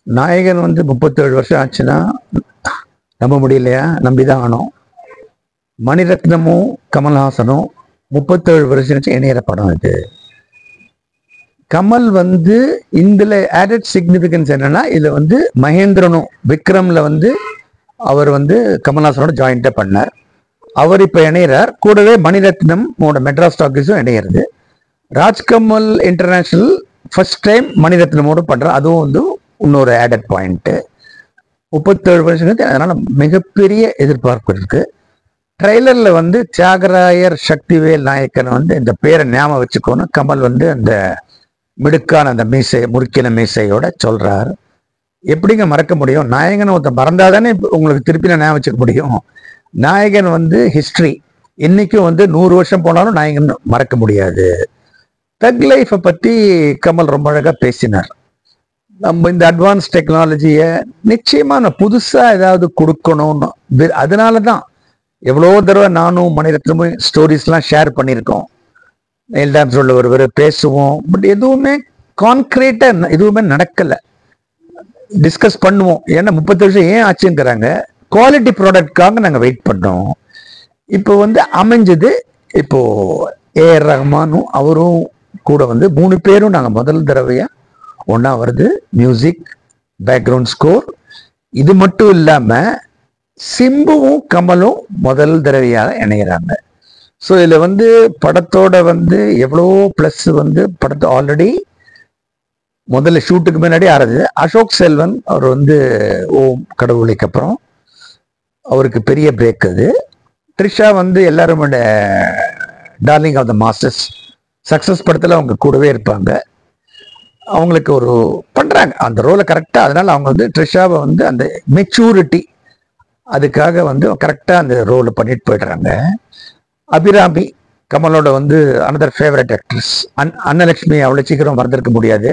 நாயகன் வந்து 37 வருஷம் ஆச்சுன்னா நம்ப முடியலையா? நம்பிதான் ஆனோம். மணிரத்னமும் கமல்ஹாசனும் 37 வருஷம் கழிச்சு இணையிற படம் இது. கமல் வந்து இதுல ஆடட் சிக்னிபிகன்ஸ் என்னன்னா, இதுல வந்து மகேந்திரனும் விக்ரம்ல வந்து அவர் வந்து கமல்ஹாசனோட ஜாயிண்டா பண்ணார். அவர் இப்ப இணையிறார். கூடவே மணிரத்னம் மெட்ராஸ் டாக்கீஸும் இணையிறது. ராஜ்கமல் இன்டர்நேஷனல் ஃபர்ஸ்ட் டைம் மணிரத்னமோடு பண்றார். அதுவும் வந்து இன்னொரு ஆடட் பாயிண்ட். 37 வருஷத்துக்கு அதனால மிகப்பெரிய எதிர்பார்ப்பு இருக்கு. ட்ரெய்லர்ல வந்து தியாகராயர் சக்திவேல் நாயக்கன் வந்து இந்த பேரை ஞாபகம் வச்சுக்கோன்னு கமல் வந்து அந்த மிடுக்கான அந்த மீசை முறுக்கின மீசையோட சொல்றார். எப்படிங்க மறக்க முடியும்? நாயகன் ஒருத்தர் மறந்தாதானே உங்களுக்கு திருப்பி நான் ஞாபகம் வச்சுக்க முடியும். நாயகன் வந்து ஹிஸ்டரி. இன்னைக்கும் வந்து 100 வருஷம் போனாலும் நாயகன் மறக்க முடியாது. தக் லைஃபை பத்தி கமல் ரொம்ப அழகா பேசினார். நம்ம இந்த அட்வான்ஸ் டெக்னாலஜியை நிச்சயமா நான் புதுசா ஏதாவது கொடுக்கணும்னு, அதனாலதான் எவ்வளோ தடவை நானும் மணிரத்னமும் ஸ்டோரிஸ்லாம் ஷேர் பண்ணியிருக்கோம். டான்ஸ் ரோல்ல ஒருவர் பேசுவோம். பட் எதுவுமே கான்கிரீட்டா எதுவுமே நடக்கல. டிஸ்கஸ் பண்ணுவோம். ஏன்னா 30 வருஷம் ஏன் ஆச்சுங்கிறாங்க. குவாலிட்டி ப்ராடக்ட்காக நாங்கள் வெயிட் பண்ணோம். இப்போ வந்து அமைஞ்சது. இப்போ ஏஆர் ரஹ்மானும் அவரும் கூட வந்து 3 பேரும் நாங்கள் முதல் தடவையா ஒன்னா வருது. Music, background score. இது மட்டும் இல்லாம சிம்புவும் கமலும் முதல் தடவையாக இணைகிறாங்க. ஸோ இதில் வந்து படத்தோட வந்து எவ்வளோ ப்ளஸ் வந்து படத்தை ஆல்ரெடி முதல்ல ஷூட்டுக்கு முன்னாடி ஆறது. அசோக் செல்வன் அவர் வந்து ஓம் கடவுளுக்கு அப்புறம் அவருக்கு பெரிய பிரேக் அது. த்ரிஷா வந்து எல்லாரும் darling of the masters success படத்தில் அவங்க கூடவே இருப்பாங்க. அவங்களுக்கு ஒரு பண்ணுறாங்க அந்த ரோலை கரெக்டாக. அதனால அவங்க வந்து த்ரிஷாவை வந்து அந்த மெச்சூரிட்டி அதுக்காக வந்து கரெக்டாக அந்த ரோலை பண்ணிட்டு போயிடுறாங்க. அபிராமி கமலோட வந்து அனதர் ஃபேவரட் ஆக்ட்ரஸ். அன்னலட்சுமி அவ்வளோ சீக்கிரம் மறந்துருக்க முடியாது.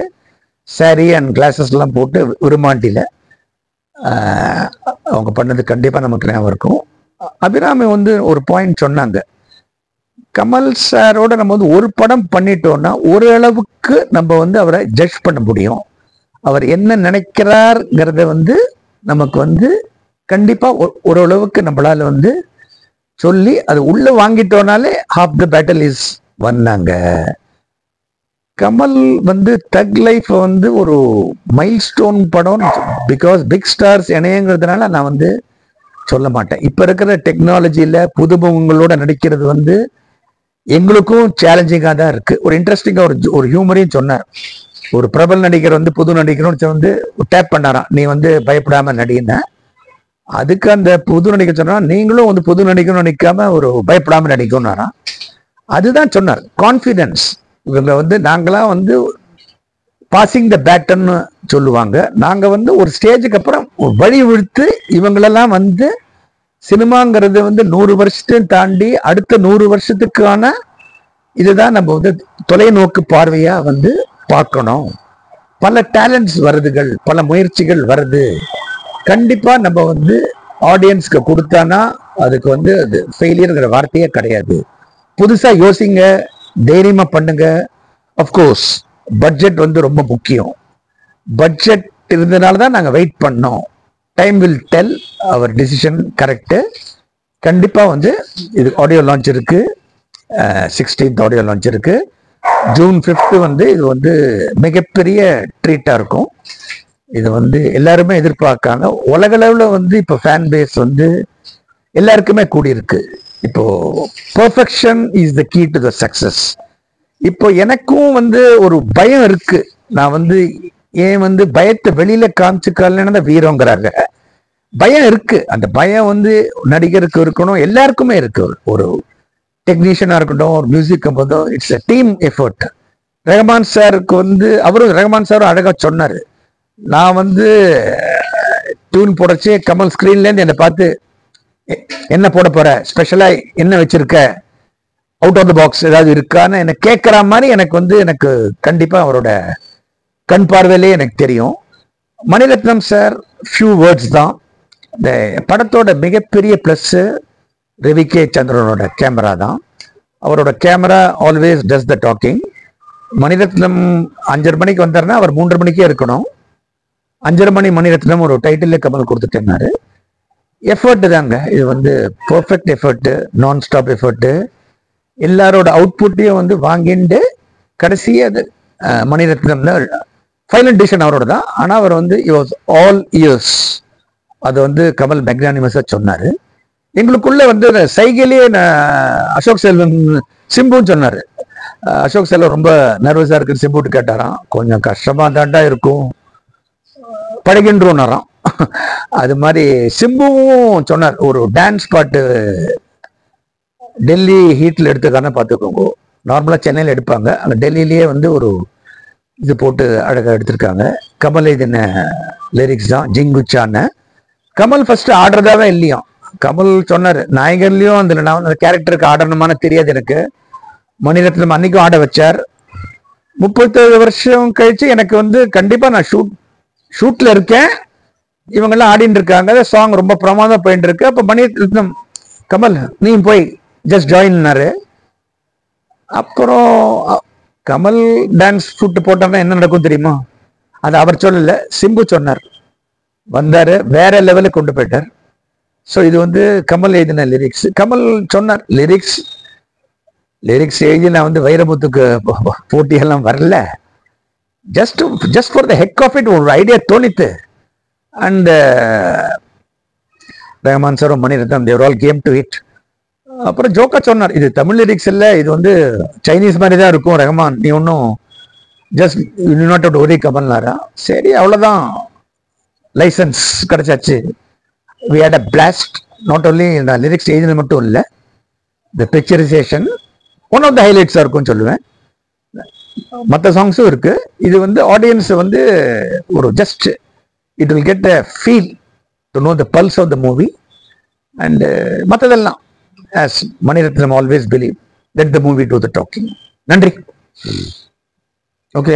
சாரி அண்ட் கிளாஸஸ்லாம் போட்டு விருமாண்டியில் அவங்க பண்ணது கண்டிப்பாக நமக்கு ஞாபகம் இருக்கும். அபிராமி வந்து ஒரு பாயிண்ட் சொன்னாங்க. கமல் சாரோட நம்ம வந்து ஒரு படம் பண்ணிட்டோம்னா ஓரளவுக்கு நம்ம வந்து அவரை ஜட்ஜ் பண்ண முடியும். அவர் என்ன நினைக்கிறார்ங்கிறத வந்து நமக்கு வந்து கண்டிப்பாக ஓரளவுக்கு நம்மளால வந்து சொல்லி அது உள்ள வாங்கிட்டோம்னாலே ஹாஃப் த பேட்டில் இஸ் வந்தாங்க. கமல் வந்து தக் லைஃப் வந்து ஒரு மைல் ஸ்டோன் படம். பிகாஸ் பிக் ஸ்டார்ஸ் இணையங்கிறதுனால நான் வந்து சொல்ல மாட்டேன். இப்ப இருக்கிற டெக்னாலஜியில புதுமுகங்களோட நடிக்கிறது வந்து எங்களுக்கும் சேலஞ்சிங்கா தான் இருக்கு. ஒரு இன்ட்ரெஸ்டிங்கா ஒரு ஹியூமரையும் சொன்னார். ஒரு பிரபல நடிகர் வந்து புது நடிகர்னு வந்து டேப் பண்ணாராம், நீ வந்து பயப்படாம நடின. அதுக்கு அந்த புது நடிகர் சொன்னா நீங்களும் வந்து புது நடிக்கணும் நினைக்காம ஒரு பயப்படாம நடிக்கணும்னாராம். அதுதான் சொன்னார் கான்ஃபிடன்ஸ். இவங்க வந்து நாங்களாம் வந்து பாசிங் த பேட்டர்ன்னு சொல்லுவாங்க. நாங்க வந்து ஒரு ஸ்டேஜுக்கு அப்புறம் வழி விழுத்து இவங்களெல்லாம் வந்து சினிமாங்கிறது வந்து 100 வருஷத்தையும் தாண்டி அடுத்த 100 வருஷத்துக்கான இதுதான் நம்ம வந்து தொலைநோக்கு பார்வையா வந்து பார்க்கணும். பல டேலண்ட்ஸ் வருதுகள், பல முயற்சிகள் வருது. கண்டிப்பா நம்ம வந்து ஆடியன்ஸ்க்கு கொடுத்தானா அதுக்கு வந்து அது ஃபெயிலியர்ங்கிற வார்த்தையே கிடையாது. புதுசா யோசிங்க, தைரியமா பண்ணுங்க. அஃப்கோர்ஸ் பட்ஜெட் வந்து ரொம்ப முக்கியம். பட்ஜெட் இருந்தனால தான் நாங்கள் வெயிட் பண்ணோம். Time will tell our decision correct. கண்டிப்பா வந்து இது ஆடியோ லான்ச் இருக்கு. 16th ஆடியோ லான்ச் இருக்கு. ஜூன் 5 வந்து இது வந்து மிகப்பெரிய ட்ரீட்டா இருக்கும். இது வந்து எல்லாருமே எதிர்பார்க்காங்க. உலக அளவுல வந்து இப்போ ஃபேன் பேஸ் வந்து எல்லாருக்குமே கூடியிருக்கு. இப்போ perfection is the key to the success. இப்போ எனக்கும் வந்து ஒரு பயம் இருக்கு. நான் வந்து ஏன் வந்து பயத்தை வெளியில காமிச்சுக்கலன்னு தான் வீரங்கிறாங்க. பயம் இருக்கு. அந்த பயம் வந்து நடிகருக்கு இருக்கணும், எல்லாருக்குமே இருக்கு. ஒரு டெக்னீஷியனா இருக்கட்டும், ஒரு மியூசிக் கம்போதும் it's a team effort. Rahman சாருக்கு வந்து ரஹ்மான் சாரும் அழகா சொன்னாரு. நான் வந்து டியூன் போடச்சே கமல் ஸ்கிரீன்லேருந்து என்னை பார்த்து என்ன போட போற, ஸ்பெஷலா என்ன வச்சிருக்க, அவுட் ஆஃப் த பாக்ஸ் ஏதாவது இருக்கான்னு என்ன கேட்கற மாதிரி எனக்கு கண்டிப்பா அவரோட கண் பார்வையிலே எனக்கு தெரியும். மணிரத்னம் சார் ஃபியூ வேர்ட்ஸ் தான். இந்த படத்தோட மிகப்பெரிய பிளஸ் ரவி கே சந்திரனோட கேமரா தான். அவரோட camera always does the talking. Mani Ratnam 5:30 மணிக்கு வந்தாருன்னா அவர் 3:30 மணிக்கே இருக்கணும். 5:30 மணி மணிரத்னம் ஒரு டைட்டில் கமல் கொடுத்துட்டேன்னாரு. எஃபர்ட் தாங்க இது வந்து, பர்ஃபெக்ட் எஃபர்ட், நான் ஸ்டாப் எஃபர்ட். எல்லாரோட அவுட்புட்டையும் வந்து வாங்கிட்டு கடைசியே அது மணிரத்னம் தான் ஃபைனல் டிசிஷன் அவரோட தான். ஆனால் அவர் வந்து ஆல் இயர்ஸ் அது வந்து கமல் மேக்னானிமஸா சொன்னாரு. எங்களுக்குள்ள வந்து சைக்கிளே அசோக் செல்வன் சிம்புன்னு சொன்னாரு. அசோக் செல்வன் ரொம்ப நர்வஸா இருக்குன்னு சிம்புட்டு கேட்டாராம். கொஞ்சம் கஷ்டமா தாண்டா இருக்கும், பழகின்றோம். அது மாதிரி சிம்புவும் சொன்னார், ஒரு டான்ஸ் பாட்டு டெல்லி ஹீட்ல எடுத்துக்கான பார்த்துக்கோங்க. நார்மலா சென்னையில் எடுப்பாங்க, அங்கே டெல்லியிலேயே வந்து ஒரு இது போட்டு அழகாக எடுத்திருக்காங்க. கமல் இதுன லிரிக்ஸ் தான் ஜிங்குச்சான்னு. கமல் ஃபர்ஸ்ட் ஆடுறதாவே இல்லையும். கமல் சொன்னார், நாயகர்லயும் அந்த நான் அந்த கேரக்டருக்கு ஆடணுமான தெரியாது எனக்கு. மணிரத்னம் அன்னைக்கும் ஆட வச்சார். 37 வருஷம் கழிச்சு எனக்கு வந்து கண்டிப்பா நான் ஷூட்ல இருக்கேன், இவங்கெல்லாம் ஆடிட்டு இருக்காங்க, சாங் ரொம்ப பிரமாதம் போயிட்டு இருக்கு. அப்ப மணிரத்னம் கமல் நீ போய் ஜஸ்ட் ஜாயின்னாரு. அப்புறம் கமல் டான்ஸ் ஷூட் போட்டோம்னா என்ன நடக்கும் தெரியுமா? அது அவர் சொல்லல, சிம்பு சொன்னார். வந்தாரு, வேற லெவலுக்கு கொண்டு போயிட்டார். ஸோ இது வந்து கமல் எழுதின லிரிக்ஸ். கமல் சொன்னார், லிரிக்ஸ் எழுதி நான் வந்து வைரமுத்துக்கு போட்டியெல்லாம் வரல, just for the heck of it ஒரு ஐடியா தோணித்து. அண்ட் ரஹ்மான் சாரும் Mani Ratnam they were all came to it. அப்புறம் ஜோக்கா சொன்னார், இது தமிழ் லிரிக்ஸ் இல்லை, இது வந்து சைனீஸ் மாதிரி தான் இருக்கும் ரஹ்மான், நீ ஒன்றும் ஜஸ்ட் யூ நாட் அவுட் ஒரே கமல்னாரா. சரி அவ்வளோதான், லைசன்ஸ் கிடைச்சாச்சு. we had a blast. not only இந்த லிரிக்ஸ் எழுதினது மட்டும் இல்லை, the picturization one of the ஹைலைட்ஸாக இருக்கும்னு சொல்லுவேன். மற்ற சாங்ஸும் இருக்கு. இது வந்து ஆடியன்ஸ் வந்து ஒரு just it will get a feel to know the pulse of the movie. And மற்றதெல்லாம் as Mani Ratnam always believe let the movie do the talking. நன்றி. ஓகே.